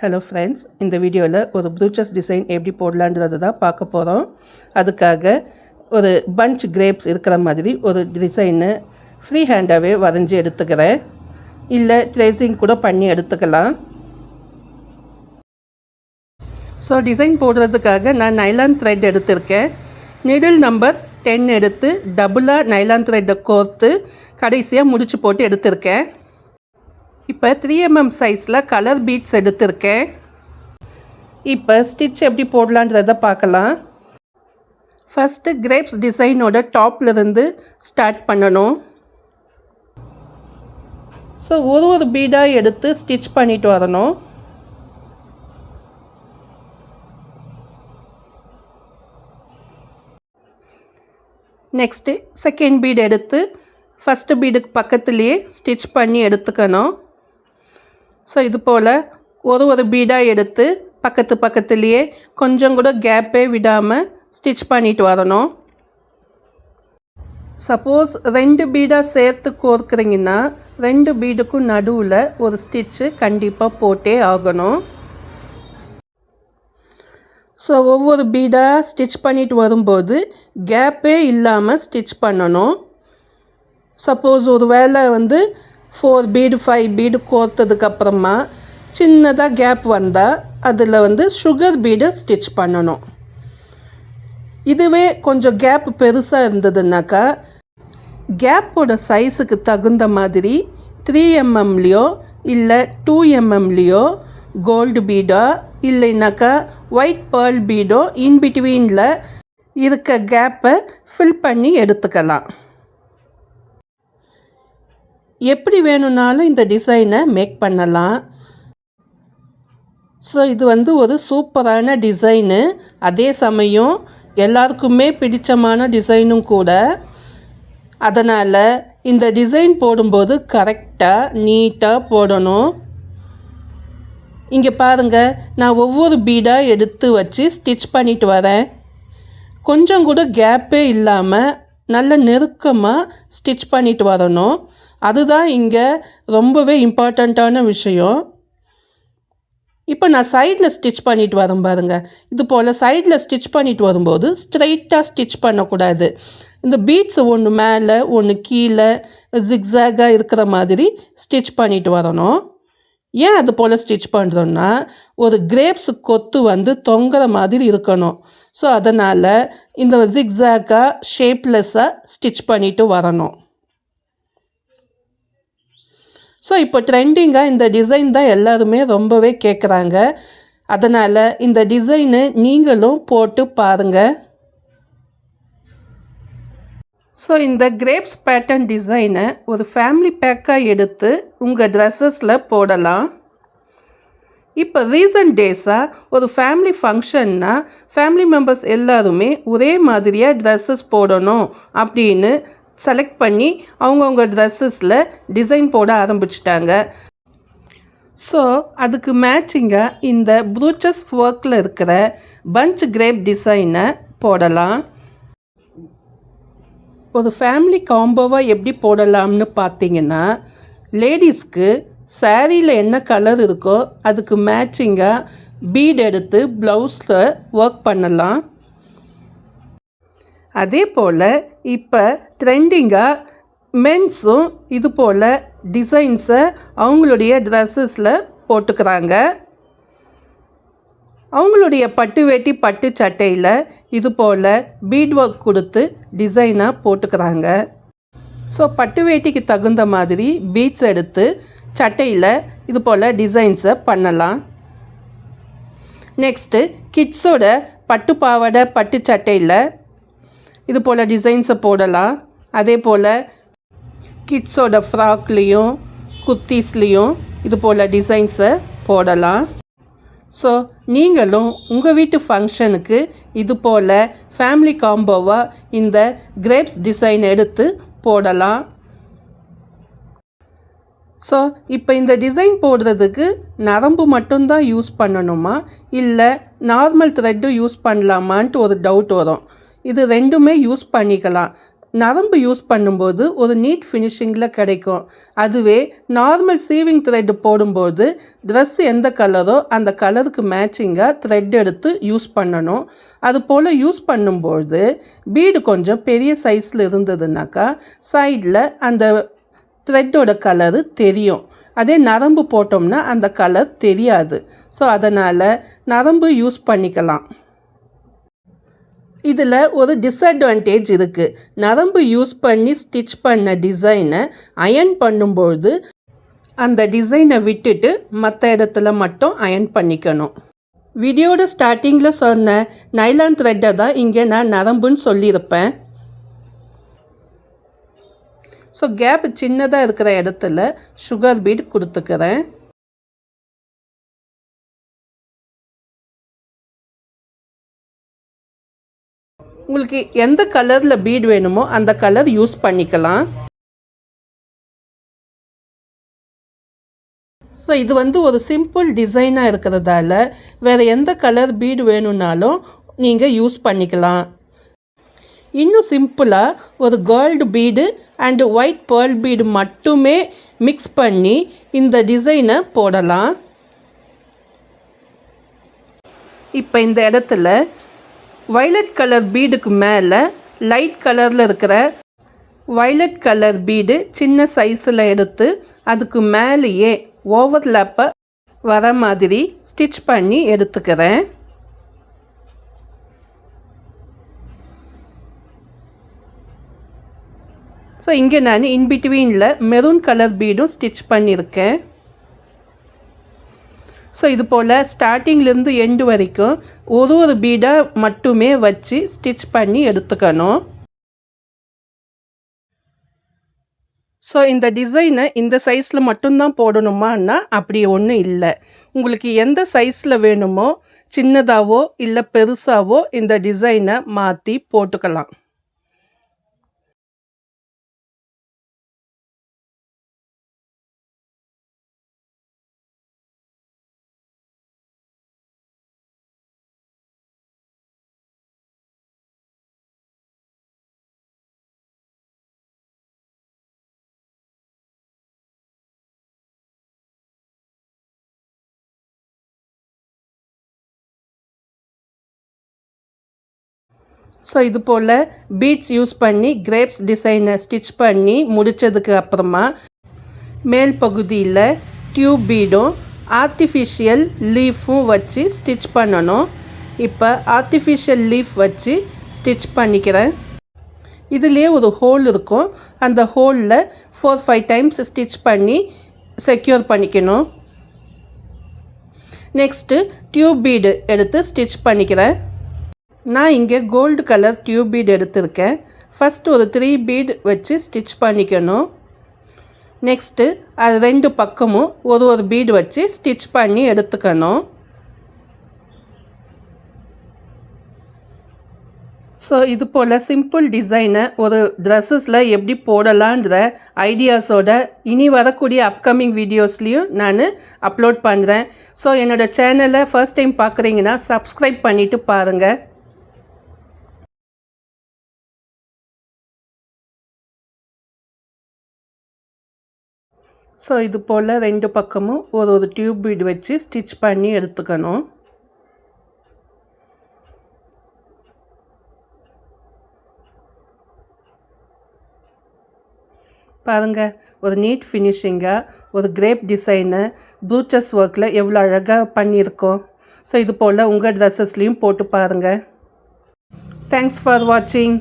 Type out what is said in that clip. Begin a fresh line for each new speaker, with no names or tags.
Hello friends, இந்த வீடியோவில் ஒரு ப்ரூச்சஸ் டிசைன் எப்படி போடலான்றது தான் பார்க்க போகிறோம். அதுக்காக ஒரு பஞ்ச் கிரேப்ஸ் இருக்கிற மாதிரி ஒரு டிசைனு ஃப்ரீ ஹேண்டாகவே வரைஞ்சி எடுத்துக்கிறேன். இல்லை ட்ரேசிங் கூட பண்ணி எடுத்துக்கலாம். ஸோ டிசைன் போடுறதுக்காக நான் நைலான் த்ரெட் எடுத்திருக்கேன். நீடில் நம்பர் 10 எடுத்து டபுளாக நைலான் த்ரெட்டை கோர்த்து கடைசியாக முடிச்சு போட்டு எடுத்திருக்கேன். இப்போ 3mm சைஸில் கலர் பீட்ஸ் எடுத்திருக்கேன். இப்போ ஸ்டிச் எப்படி போடலான்றதை பார்க்கலாம். ஃபஸ்ட்டு கிரேப்ஸ் டிசைனோட டாப்லேருந்து ஸ்டார்ட் பண்ணணும். ஸோ ஒரு பீடாக எடுத்து ஸ்டிச் பண்ணிட்டு வரணும். நெக்ஸ்ட்டு செகண்ட் பீடு எடுத்து ஃபஸ்ட்டு பீடுக்கு பக்கத்துலேயே ஸ்டிச் பண்ணி எடுத்துக்கணும். ஸோ இது போல் ஒரு பீடாக எடுத்து பக்கத்துலேயே கொஞ்சம் கூட கேப்பே விடாமல் ஸ்டிச் பண்ணிட்டு வரணும். சப்போஸ் 2 பீடாக சேர்த்து கோர்க்குறீங்கன்னா 2 பீடுக்கும் நடுவில் ஒரு ஸ்டிச்சு கண்டிப்பாக போட்டே ஆகணும். ஸோ ஒவ்வொரு பீடாக ஸ்டிச் பண்ணிட்டு வரும்போது கேப்பே இல்லாமல் ஸ்டிச் பண்ணணும். சப்போஸ் ஒரு வேளை 4 பீடு 5 பீடு கோர்த்ததுக்கப்புறமா சின்னதாக கேப் வந்தால் அதில் சுகர் பீடை ஸ்டிச் பண்ணணும். இதுவே கொஞ்சம் கேப் பெருசாக இருந்ததுனாக்கா கேப்போட சைஸுக்கு தகுந்த மாதிரி 3mmலையோ இல்லை 2mmலையோ கோல்டு பீடோ இல்லைனாக்கா ஒயிட் பேர்ல் பீடோ இன்பிட்வீனில் இருக்க கேப்பை ஃபில் பண்ணி எடுத்துக்கலாம். எப்படி வேணும்னாலும் இந்த டிசைனை மேக் பண்ணலாம். ஸோ இது ஒரு சூப்பரான டிசைனு, அதே சமயம் எல்லாருக்குமே பிடிச்சமான டிசைனும் கூட. அதனால் இந்த டிசைன் போடும்போது கரெக்டாக நீட்டாக போடணும். இங்கே பாருங்கள், நான் ஒவ்வொரு பீடாக எடுத்து வச்சு ஸ்டிச் பண்ணிட்டு வரேன். கொஞ்சம் கூட கேப்பே இல்லாமல் நல்ல நெருக்கமாக ஸ்டிச் பண்ணிட்டு வரணும். அதுதான் இங்கே ரொம்பவே இம்பார்ட்டண்ட்டான விஷயம். இப்போ நான் சைடில் ஸ்டிச் பண்ணிட்டு வரேன் பாருங்கள். இது போல் சைடில் ஸ்டிச் பண்ணிட்டு வரும்போது ஸ்ட்ரைட்டாக ஸ்டிச் பண்ணக்கூடாது. இந்த பீட்ஸ் ஒன்று மேலே ஒன்று கீழே ஜிக்ஸாகாக இருக்கிற மாதிரி ஸ்டிச் பண்ணிட்டு வரணும். ஏன் அது போல் ஸ்டிச் பண்ணுறோன்னா ஒரு கிரேப்ஸ் கொத்து தொங்குற மாதிரி இருக்கணும். ஸோ அதனால் இந்த ஜிக்ஸாகாக ஷேப்லெஸ்ஸாக ஸ்டிச் பண்ணிட்டு வரணும். ஸோ இப்போ ட்ரெண்டிங்காக இந்த டிசைன் தான் எல்லாருமே ரொம்பவே கேட்குறாங்க. அதனால் இந்த டிசைனை நீங்களும் போட்டு பாருங்கள். ஸோ இந்த கிரேப்ஸ் பேட்டர்ன் டிசைனை ஒரு ஃபேமிலி பேக்காக எடுத்து உங்கள் ட்ரெஸ்ஸஸில் போடலாம். இப்போ ரீசன்ட் டேஸாக ஒரு ஃபேமிலி ஃபங்க்ஷன்னா ஃபேமிலி மெம்பர்ஸ் எல்லாருமே ஒரே மாதிரியாக ட்ரெஸ்ஸஸ் போடணும் அப்படின்னு செலக்ட் பண்ணி அவங்கவுங்க ட்ரெஸ்ஸஸில் டிசைன் போட ஆரம்பிச்சிட்டாங்க. ஸோ அதுக்கு மேட்சிங்காக இந்த ப்ரூச்சஸ் ஒர்க்கில் இருக்கிற பஞ்ச் கிரேப் டிசைனை போடலாம். ஒரு ஃபேமிலி காம்போவாக எப்படி போடலாம்னு பார்த்தீங்கன்னா, லேடிஸ்க்கு சாரியில் என்ன கலர் இருக்கோ அதுக்கு மேட்சிங்காக பீட் எடுத்து ப்ளவுஸில் ஒர்க் பண்ணலாம். அதே போல் இப்போ ட்ரெண்டிங்காக மென்ஸும் இது போல் டிசைன்ஸை அவங்களுடைய ட்ரெஸ்ஸஸில் போட்டுக்கிறாங்க. அவங்களுடைய பட்டு வேட்டி பட்டு சட்டையில் இது போல் பீட் ஒர்க் கொடுத்து டிசைனாக போட்டுக்கிறாங்க. ஸோ பட்டு வேட்டிக்கு தகுந்த மாதிரி பீட்ஸ் எடுத்து சட்டையில் இது போல் டிசைன்ஸை பண்ணலாம். நெக்ஸ்ட்டு கிட்ஸோட பட்டு பாவாடை பட்டு சட்டையில் இது போல் டிசைன்ஸை போடலாம். அதே போல் கிட்ஸோட ஃப்ராக்லேயும் குர்த்தீஸ்லேயும் இது போல் டிசைன்ஸை போடலாம். ஸோ நீங்களும் உங்கள் வீட்டு ஃபங்க்ஷனுக்கு இது போல் ஃபேமிலி காம்போவாக இந்த கிரேப்ஸ் டிசைன் எடுத்து போடலாம். ஸோ இப்போ இந்த டிசைன் போடுறதுக்கு நரம்பு மட்டும்தான் யூஸ் பண்ணணுமா இல்லை நார்மல் த்ரெட்டும் யூஸ் பண்ணலாமான்ட்டு ஒரு டவுட் வரும். இது ரெண்டுமே யூஸ் பண்ணிக்கலாம். நரம்பு யூஸ் பண்ணும்போது ஒரு நீட் ஃபினிஷிங்கில் கிடைக்கும். அதுவே நார்மல் சீவிங் த்ரெட் போடும்போது ட்ரெஸ் எந்த கலரோ அந்த கலருக்கு மேட்சிங்காக த்ரெட் எடுத்து யூஸ் பண்ணணும். அது போல் யூஸ் பண்ணும்போது பீடு கொஞ்சம் பெரிய சைஸில் இருந்ததுனாக்கா சைடில் அந்த த்ரெட்டோட கலரு தெரியும். அதே நரம்பு போட்டோம்னா அந்த கலர் தெரியாது. ஸோ அதனால் நரம்பு யூஸ் பண்ணிக்கலாம். இதில் ஒரு டிஸ்அட்வான்டேஜ் இருக்குது. நரம்பு யூஸ் பண்ணி ஸ்டிச் பண்ண டிசைனை அயர்ன் பண்ணும்போது அந்த டிசைனை விட்டுட்டு மற்ற இடத்துல மட்டும் அயர்ன் பண்ணிக்கணும். வீடியோட ஸ்டார்டிங்கில் சொன்ன நைலான் த்ரெட்டை தான் இங்கே நான் நரம்புன்னு சொல்லியிருப்பேன். ஸோ கேப் சின்னதாக இருக்கிற இடத்துல சுகர் பீட் கொடுத்துக்கிறேன். உங்களுக்கு எந்த கலரில் பீட் வேணுமோ அந்த கலர் யூஸ் பண்ணிக்கலாம். ஸோ இது ஒரு சிம்பிள் டிசைனாக இருக்கிறதால வேறு எந்த கலர் பீடு வேணும்னாலும் நீங்கள் யூஸ் பண்ணிக்கலாம். இன்னும் சிம்பிளாக ஒரு gold bead and white pearl bead மட்டுமே மிக்ஸ் பண்ணி இந்த டிசைனை போடலாம். இப்போ இந்த இடத்துல வயலட் கலர் பீடுக்கு மேலே லைட் கலரில் இருக்கிற வயலட் கலர் பீடு சின்ன சைஸில் எடுத்து அதுக்கு மேலேயே ஓவர்லேப்பை வர மாதிரி ஸ்டிச் பண்ணி எடுத்துக்கிறேன். ஸோ இங்கே நான் இன்பிட்வீனில் மெரூன் கலர் பீடும் ஸ்டிச் பண்ணியிருக்கேன். ஸோ இது போல் ஸ்டார்டிங்லேருந்து எண்டு வரைக்கும் ஒரு பீடாக மட்டுமே வச்சு ஸ்டிச் பண்ணி எடுத்துக்கணும். ஸோ இந்த டிசைனை இந்த சைஸில் மட்டும்தான் போடணுமான்னா அப்படி ஒன்றும் இல்லை. உங்களுக்கு எந்த சைஸில் வேணுமோ சின்னதாகவோ இல்லை பெருசாகவோ இந்த டிசைனை மாற்றி போட்டுக்கலாம். ஸோ இது போல் பீட்ஸ் யூஸ் பண்ணி கிரேப்ஸ் டிசைனை ஸ்டிச் பண்ணி முடித்ததுக்கு அப்புறமா மேல் பகுதியில் டியூப் பீடும் ஆர்டிஃபிஷியல் லீஃபும் வச்சு ஸ்டிச் பண்ணணும். இப்போ ஆர்டிஃபிஷியல் லீஃப் வச்சு ஸ்டிச் பண்ணிக்கிறேன். இதுலேயே ஒரு ஹோல் இருக்கும். அந்த ஹோலில் 4-5 டைம்ஸ் ஸ்டிச் பண்ணி செக்யூர் பண்ணிக்கணும். நெக்ஸ்ட்டு டியூப் பீடு எடுத்து ஸ்டிச் பண்ணிக்கிறேன். நான் இங்கே கோல்டு கலர் டியூப் பீட் எடுத்திருக்கேன். ஃபஸ்ட்டு ஒரு 3 பீட் வச்சு ஸ்டிச் பண்ணிக்கணும். நெக்ஸ்ட்டு அது 2 பக்கமும் ஒரு பீட் வச்சு ஸ்டிச் பண்ணி எடுத்துக்கணும். ஸோ இது போல் சிம்பிள் டிசைனை ஒரு ட்ரெஸ்ஸஸில் எப்படி போடலான்ற ஐடியாஸோட இனி வரக்கூடிய அப்கமிங் வீடியோஸ்லேயும் நான் அப்லோட் பண்ணுறேன். ஸோ என்னோடய சேனலை ஃபர்ஸ்ட் டைம் பார்க்குறீங்கன்னா சப்ஸ்கிரைப் பண்ணிவிட்டு பாருங்கள். ஸோ இது போல் 2 பக்கமும் ஒரு டியூப் பீட் வச்சு ஸ்டிச் பண்ணி எடுத்துக்கணும். பாருங்கள், ஒரு நீட் ஃபினிஷிங்காக ஒரு கிரேப் டிசைனை ப்ளூச்சஸ் ஒர்க்கில் எவ்வளோ அழகாக பண்ணியிருக்கோம். ஸோ இது போல் உங்கள் ட்ரெஸ்ஸஸ்லேயும் போட்டு பாருங்கள். தேங்க்ஸ் ஃபார் வாட்சிங்.